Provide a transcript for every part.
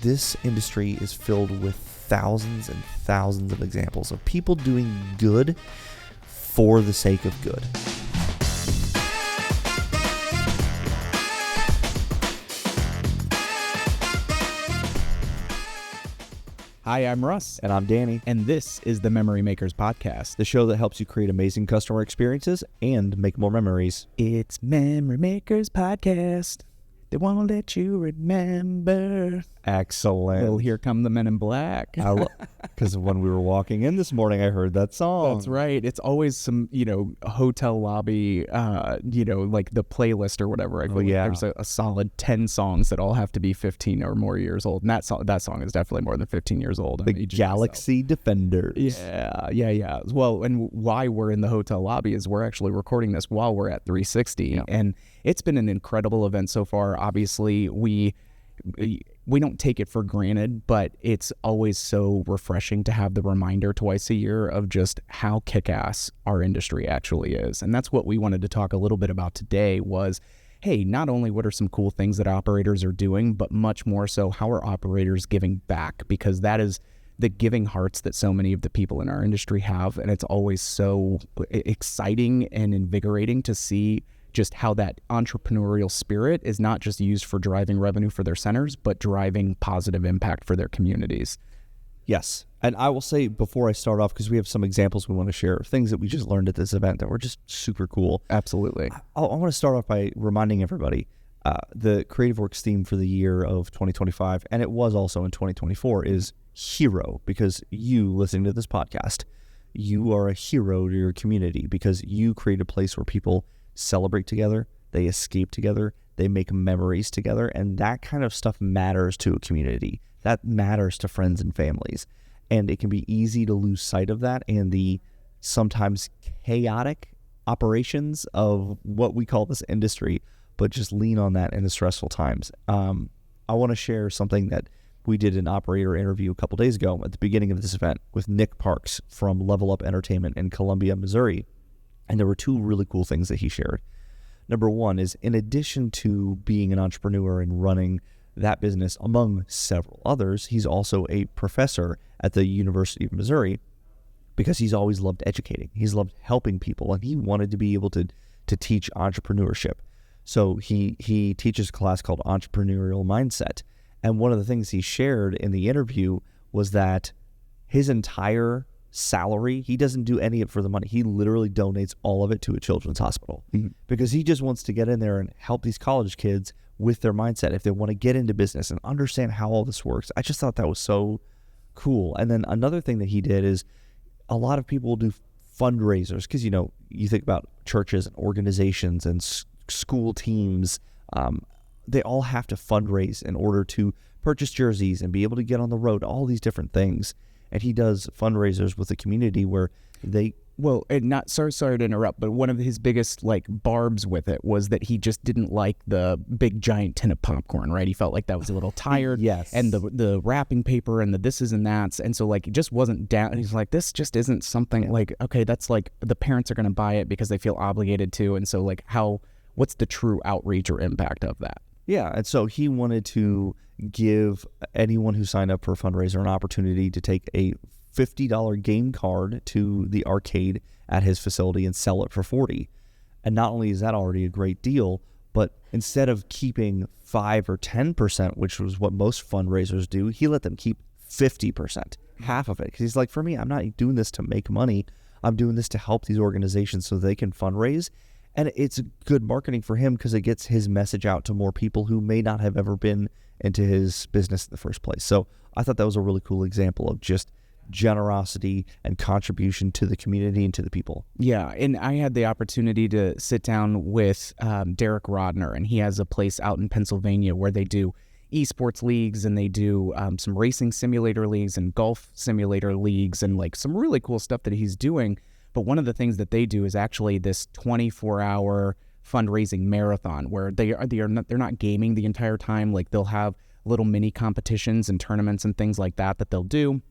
this industry is filled with thousands and thousands of examples of people doing good for the sake of good. Hi, I'm Russ. And I'm Danny. And this is the Memory Makers Podcast, the show that helps you create amazing customer experiences and make more memories. It's Memory Makers Podcast. They won't let you remember. Excellent. Well, here come the Men in Black. Because when we were walking in this morning, I heard that song. That's right. It's always some, hotel lobby, like the playlist or whatever. I believe there's a solid 10 songs that all have to be 15 or more years old. And that song is definitely more than 15 years old. The Galaxy Defenders. Yeah. Well, and why we're in the hotel lobby is we're actually recording this while we're at 360. Yeah. And it's been an incredible event so far. Obviously, we don't take it for granted, but it's always so refreshing to have the reminder twice a year of just how kick-ass our industry actually is. And that's what we wanted to talk a little bit about today was, hey, not only what are some cool things that operators are doing, but much more so how are operators giving back, because that is the giving hearts that so many of the people in our industry have. And it's always so exciting and invigorating to see just how that entrepreneurial spirit is not just used for driving revenue for their centers, but driving positive impact for their communities. Yes. And I will say before I start off, because we have some examples we want to share, things that we just learned at this event that were just super cool. Absolutely. I want to start off by reminding everybody the Creative Works theme for the year of 2025, and it was also in 2024, is hero, because you listening to this podcast, you are a hero to your community because you create a place where people celebrate together, they escape together, they make memories together, and that kind of stuff matters to a community. That matters to friends and families, and it can be easy to lose sight of that and the sometimes chaotic operations of what we call this industry, but just lean on that in the stressful times. I want to share something that we did an operator interview a couple days ago at the beginning of this event with Nick Parks from Level Up Entertainment in Columbia, Missouri. And there were two really cool things that he shared. Number one is, in addition to being an entrepreneur and running that business among several others, he's also a professor at the University of Missouri because he's always loved educating. He's loved helping people, and he wanted to be able to teach entrepreneurship. So he teaches a class called Entrepreneurial Mindset. And one of the things he shared in the interview was that his entire salary, he doesn't do any of it for the money. He literally donates all of it to a children's hospital because he just wants to get in there and help these college kids with their mindset if they want to get into business and understand how all this works. I just thought that was so cool. And then another thing that he did is a lot of people will do fundraisers because, you think about churches and organizations and school teams. They all have to fundraise in order to purchase jerseys and be able to get on the road, all these different things. And he does fundraisers with the community where they... Well, and not sorry to interrupt, but one of his biggest barbs with it was that he just didn't like the big giant tin of popcorn, right? He felt like that was a little tired. Yes. And the wrapping paper and the thises and that's. And so it just wasn't down. He's like, this just isn't something okay, that's the parents are going to buy it because they feel obligated to. And so what's the true outreach or impact of that? Yeah. And so he wanted to give anyone who signed up for a fundraiser an opportunity to take a $50 game card to the arcade at his facility and sell it for $40. And not only is that already a great deal, but instead of keeping 5 or 10%, which was what most fundraisers do, he let them keep 50%, half of it. Because he's like, for me, I'm not doing this to make money. I'm doing this to help these organizations so they can fundraise. And it's good marketing for him because it gets his message out to more people who may not have ever been into his business in the first place. So I thought that was a really cool example of just generosity and contribution to the community and to the people. Yeah, and I had the opportunity to sit down with Derek Rodner, and he has a place out in Pennsylvania where they do esports leagues and they do some racing simulator leagues and golf simulator leagues and some really cool stuff that he's doing. But one of the things that they do is actually this 24-hour fundraising marathon where they're not gaming the entire time. They'll have little mini competitions and tournaments and things like that they'll do.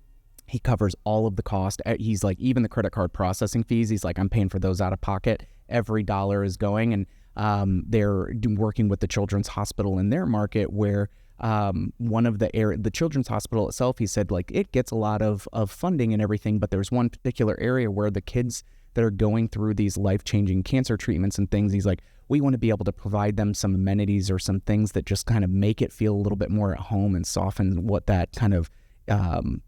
He covers all of the cost. He's even the credit card processing fees. He's I'm paying for those out of pocket. Every dollar is going. And they're working with the Children's Hospital in their market where one of the children's hospital itself, he said, like, it gets a lot of funding and everything, but there's one particular area where the kids that are going through these life-changing cancer treatments and things, he's like, we want to be able to provide them some amenities or some things that just kind of make it feel a little bit more at home and soften what that kind of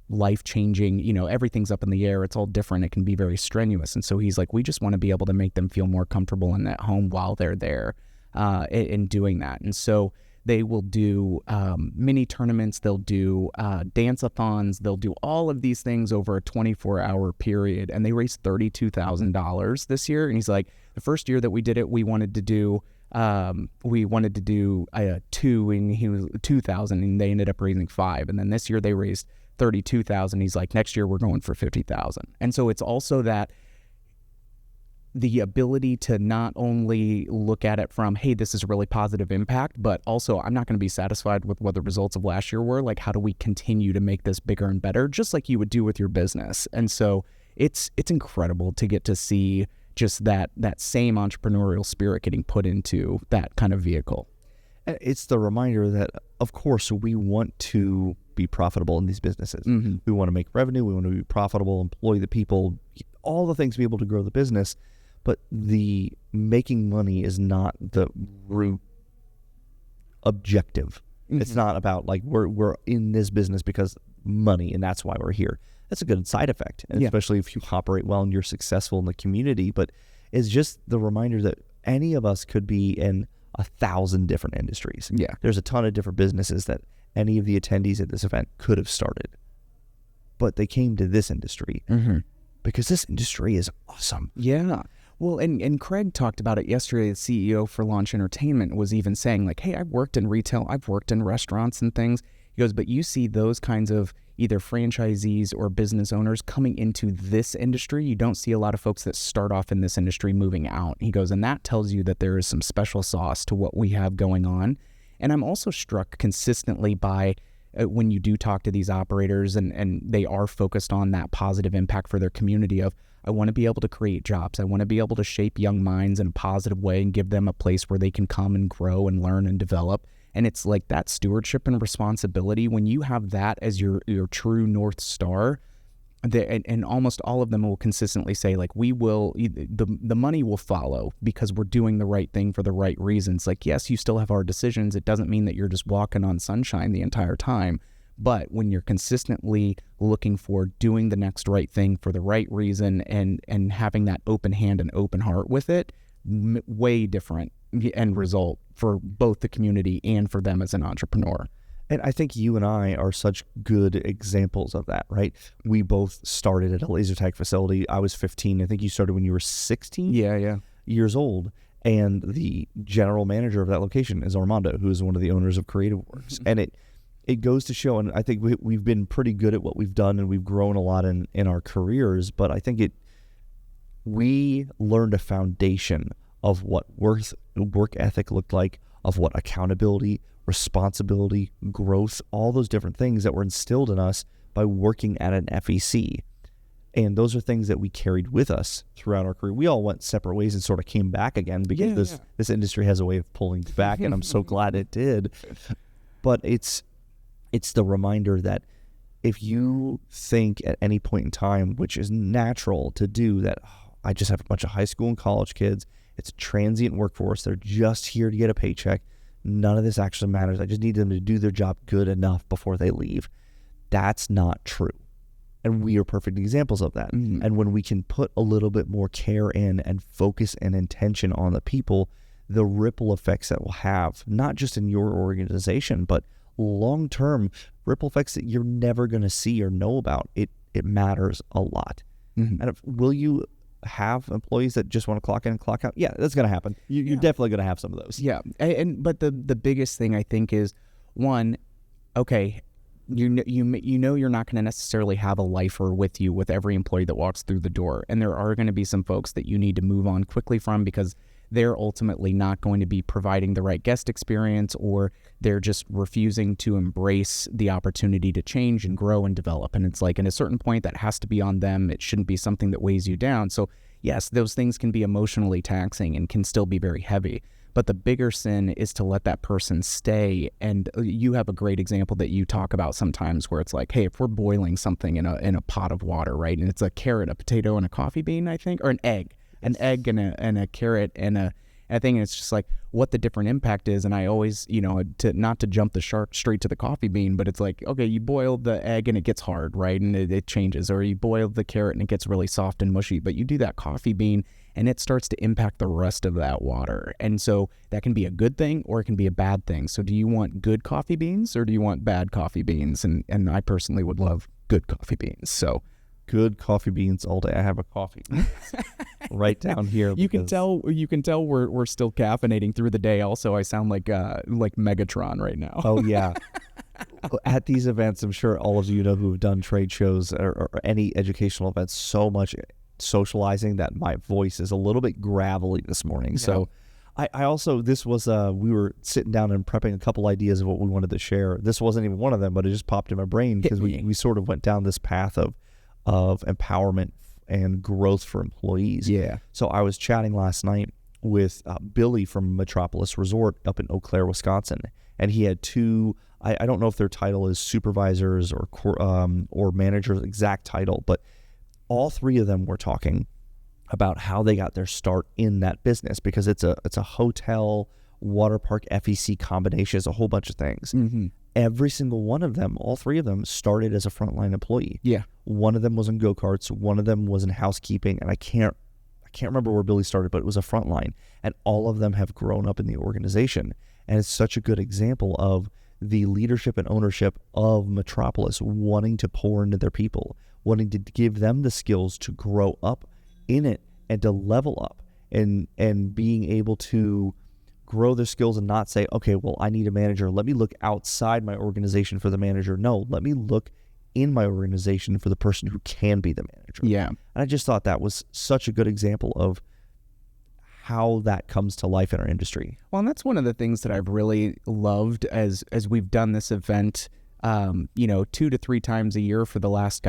life-changing, everything's up in the air, it's all different, it can be very strenuous. And so he's like, we just want to be able to make them feel more comfortable and at home while they're there in doing that. And so they will do mini tournaments, they'll do dance-a-thons, they'll do all of these things over a 24-hour period, and they raised $32,000 this year. And he's like, the first year that we did it, we wanted to do two, and he was 2,000, and they ended up raising 5. And then this year they raised 32,000. He's like, next year we're going for 50,000. And so it's also that the ability to not only look at it from, hey, this is a really positive impact, but also I'm not going to be satisfied with what the results of last year were. Like, how do we continue to make this bigger and better, just like you would do with your business? And so it's incredible to get to see just that same entrepreneurial spirit getting put into that kind of vehicle. It's the reminder that, of course, we want to be profitable in these businesses. Mm-hmm. We want to make revenue. We want to be profitable, employ the people, all the things to be able to grow the business. But the making money is not the root objective. Mm-hmm. It's not about like we're in this business because money and that's why we're here. That's a good side effect, and especially if you operate well and you're successful in the community. But it's just the reminder that any of us could be in 1,000 different industries. Yeah, there's a ton of different businesses that any of the attendees at this event could have started, but they came to this industry because this industry is awesome. Yeah. Well, and Craig talked about it yesterday. The CEO for Launch Entertainment was even saying, like, hey, I've worked in retail, I've worked in restaurants and things. He goes, but you see those kinds of either franchisees or business owners coming into this industry. You don't see a lot of folks that start off in this industry moving out. He goes, and that tells you that there is some special sauce to what we have going on. And I'm also struck consistently by when you do talk to these operators and they are focused on that positive impact for their community of, I want to be able to create jobs. I want to be able to shape young minds in a positive way and give them a place where they can come and grow and learn and develop. And it's like that stewardship and responsibility, when you have that as your true North Star, and almost all of them will consistently say, like, we will, the money will follow because we're doing the right thing for the right reasons. Like, yes, you still have hard decisions. It doesn't mean that you're just walking on sunshine the entire time. But when you're consistently looking for doing the next right thing for the right reason and having that open hand and open heart with it, way different end result for both the community and for them as an entrepreneur. And I think you and I are such good examples of that, right? We both started at a laser tag facility. I was 15. I think you started when you were 16 years old. And the general manager of that location is Armando, who is one of the owners of Creative Works. And it goes to show, and I think we've been pretty good at what we've done, and we've grown a lot in our careers, but I think we learned a foundation of what work ethic looked like, of what accountability, responsibility, growth, all those different things that were instilled in us by working at an FEC. And those are things that we carried with us throughout our career. We all went separate ways and sort of came back again because this industry has a way of pulling back, and I'm so glad it did. But it's the reminder that if you think at any point in time, which is natural to do, that I just have a bunch of high school and college kids, it's a transient workforce, they're just here to get a paycheck, none of this actually matters, I just need them to do their job good enough before they leave. That's not true. And we are perfect examples of that. Mm-hmm. And when we can put a little bit more care in and focus and intention on the people, the ripple effects that we'll have, not just in your organization, but long-term ripple effects that you're never going to see or know about, it matters a lot. Mm-hmm. And will you have employees that just want to clock in and clock out? Yeah, that's going to happen. You're definitely going to have some of those. Yeah, but the biggest thing I think is, one, okay, you know you're not going to necessarily have a lifer with you with every employee that walks through the door, and there are going to be some folks that you need to move on quickly from because they're ultimately not going to be providing the right guest experience, or they're just refusing to embrace the opportunity to change and grow and develop. And it's like, at a certain point, that has to be on them. It shouldn't be something that weighs you down. So yes, those things can be emotionally taxing and can still be very heavy. But the bigger sin is to let that person stay. And you have a great example that you talk about sometimes where it's like, hey, if we're boiling something in a pot of water, right? And it's a carrot, a potato, and a coffee bean, I think, or an egg and a carrot and I think it's just like what the different impact is. And I always, not to jump the shark straight to the coffee bean, but it's like, okay, you boil the egg and it gets hard, right? And it changes. Or you boil the carrot and it gets really soft and mushy. But you do that coffee bean and it starts to impact the rest of that water. And so that can be a good thing or it can be a bad thing. So do you want good coffee beans or do you want bad coffee beans? And I personally would love good coffee beans. So good coffee beans all day. I have a coffee right down here. You can tell we're still caffeinating through the day. Also, I sound like Megatron right now. Oh yeah. At these events, I'm sure all of you know who have done trade shows or any educational events, so much socializing that my voice is a little bit gravelly this morning. Yeah. So I also, this was, we were sitting down and prepping a couple ideas of what we wanted to share. This wasn't even one of them, but it just popped in my brain because we sort of went down this path of empowerment and growth for employees. Yeah. So I was chatting last night with Billy from Metropolis Resort up in Eau Claire, Wisconsin, and he had two. I don't know if their title is supervisors or managers, exact title, but all three of them were talking about how they got their start in that business because it's a hotel, water park, FEC combination, it's a whole bunch of things. Mm-hmm. Every single one of them, all three of them, started as a frontline employee. Yeah. One of them was in go-karts, one of them was in housekeeping, and I can't remember where Billy started, but it was a frontline. And all of them have grown up in the organization. And it's such a good example of the leadership and ownership of Metropolis wanting to pour into their people, wanting to give them the skills to grow up in it and to level up and being able to grow their skills and not say, okay, well, I need a manager. Let me look outside my organization for the manager. No, let me look in my organization for the person who can be the manager. Yeah. And I just thought that was such a good example of how that comes to life in our industry. Well, and that's one of the things that I've really loved as we've done this event, 2 to 3 times a year for the last,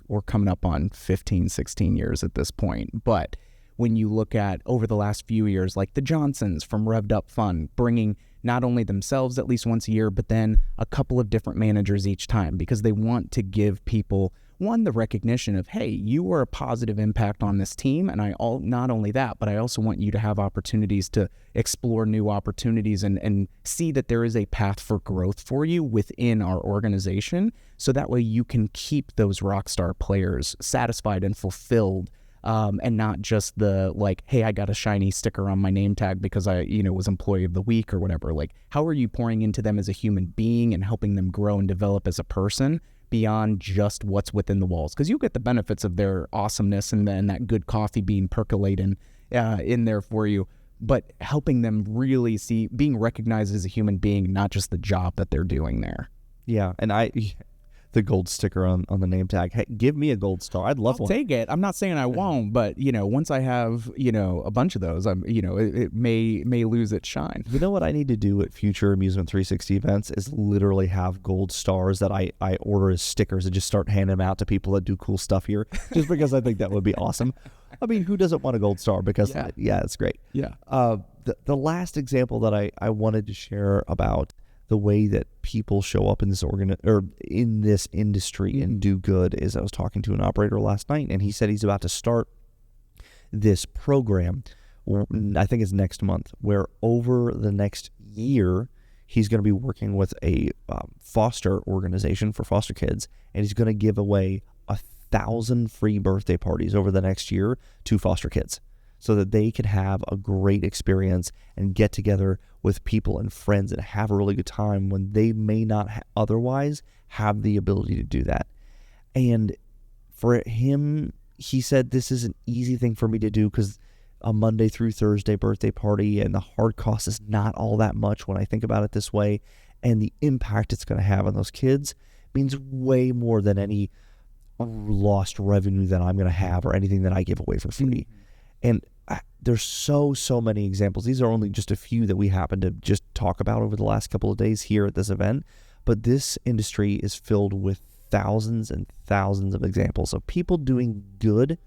we're coming up on 15, 16 years at this point. But when you look at over the last few years, like the Johnsons from Revved Up Fun, bringing not only themselves at least once a year, but then a couple of different managers each time, because they want to give people, one, the recognition of, hey, you are a positive impact on this team. And not only that, but I also want you to have opportunities to explore new opportunities and see that there is a path for growth for you within our organization. So that way you can keep those rock star players satisfied and fulfilled. And not just the like, hey, I got a shiny sticker on my name tag because I, was employee of the week or whatever. Like, how are you pouring into them as a human being and helping them grow and develop as a person beyond just what's within the walls? Because you get the benefits of their awesomeness and then that good coffee bean percolating in there for you, but helping them really see being recognized as a human being, not just the job that they're doing there. Yeah, and the gold sticker on the name tag. Hey, give me a gold star. I'd love one. I'll take it. I'm not saying I won't, but once I have a bunch of those, it may lose its shine. You know what I need to do at future Amusement 360 events is literally have gold stars that I order as stickers and just start handing them out to people that do cool stuff here, just because I think that would be awesome. I mean, who doesn't want a gold star? Because it's great. Yeah. The last example that I wanted to share about the way that people show up in this in this industry and do good is I was talking to an operator last night, and he said he's about to start this program, I think it's next month, where over the next year he's going to be working with a foster organization for foster kids, and he's going to give away 1,000 free birthday parties over the next year to foster kids, so that they can have a great experience and get together with people and friends and have a really good time when they may not otherwise have the ability to do that. And for him, he said, this is an easy thing for me to do because a Monday through Thursday birthday party and the hard cost is not all that much when I think about it this way. And the impact it's going to have on those kids means way more than any lost revenue that I'm going to have or anything that I give away for free. And there's so many examples. These are only just a few that we happen to just talk about over the last couple of days here at this event. But this industry is filled with thousands and thousands of examples of people doing good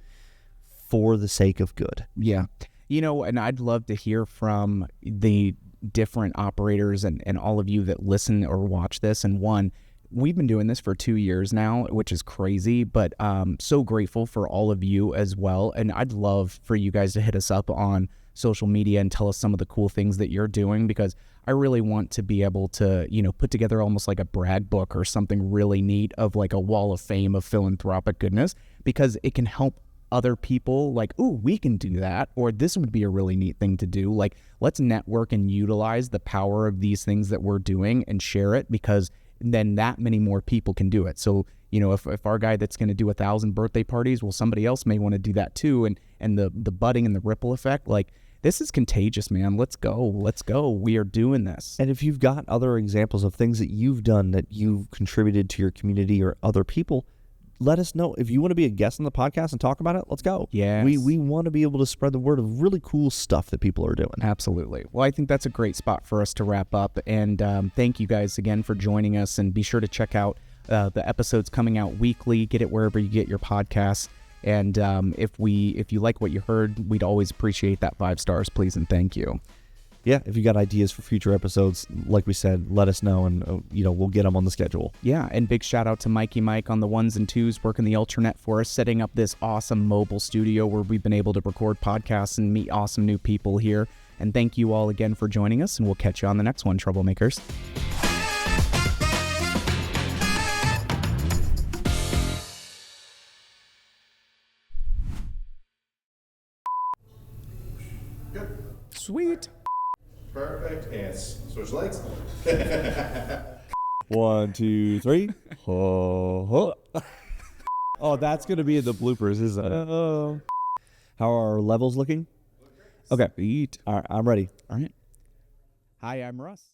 for the sake of good. Yeah. And I'd love to hear from the different operators and all of you that listen or watch this. And one, we've been doing this for 2 years now, which is crazy, but so grateful for all of you as well. And I'd love for you guys to hit us up on social media and tell us some of the cool things that you're doing, because I really want to be able to, put together almost like a brag book or something really neat of like a wall of fame of philanthropic goodness, because it can help other people like, ooh, we can do that, or this would be a really neat thing to do. Like, let's network and utilize the power of these things that we're doing and share it, because then that many more people can do it. So, if our guy that's going to do 1,000 birthday parties, well, somebody else may want to do that too. And the budding and the ripple effect, like, this is contagious, man. Let's go. We are doing this. And if you've got other examples of things that you've done that you've contributed to your community or other people, let us know. If you want to be a guest on the podcast and talk about it, let's go. Yes. We want to be able to spread the word of really cool stuff that people are doing. Absolutely. Well, I think that's a great spot for us to wrap up. And thank you guys again for joining us. And be sure to check out the episodes coming out weekly. Get it wherever you get your podcasts. And if you like what you heard, we'd always appreciate that 5 stars, please, and thank you. Yeah, if you got ideas for future episodes, like we said, let us know, and we'll get them on the schedule. Yeah, and big shout out to Mikey Mike on the 1s and 2s, working the Ultranet for us, setting up this awesome mobile studio where we've been able to record podcasts and meet awesome new people here. And thank you all again for joining us, and we'll catch you on the next one, Troublemakers. Good. Sweet. Perfect. And switch legs. 1, 2, 3. Ho, ho. Oh, that's going to be in the bloopers, isn't it? How are our levels looking? Okay. Sweet. All right, I'm ready. All right. Hi, I'm Russ.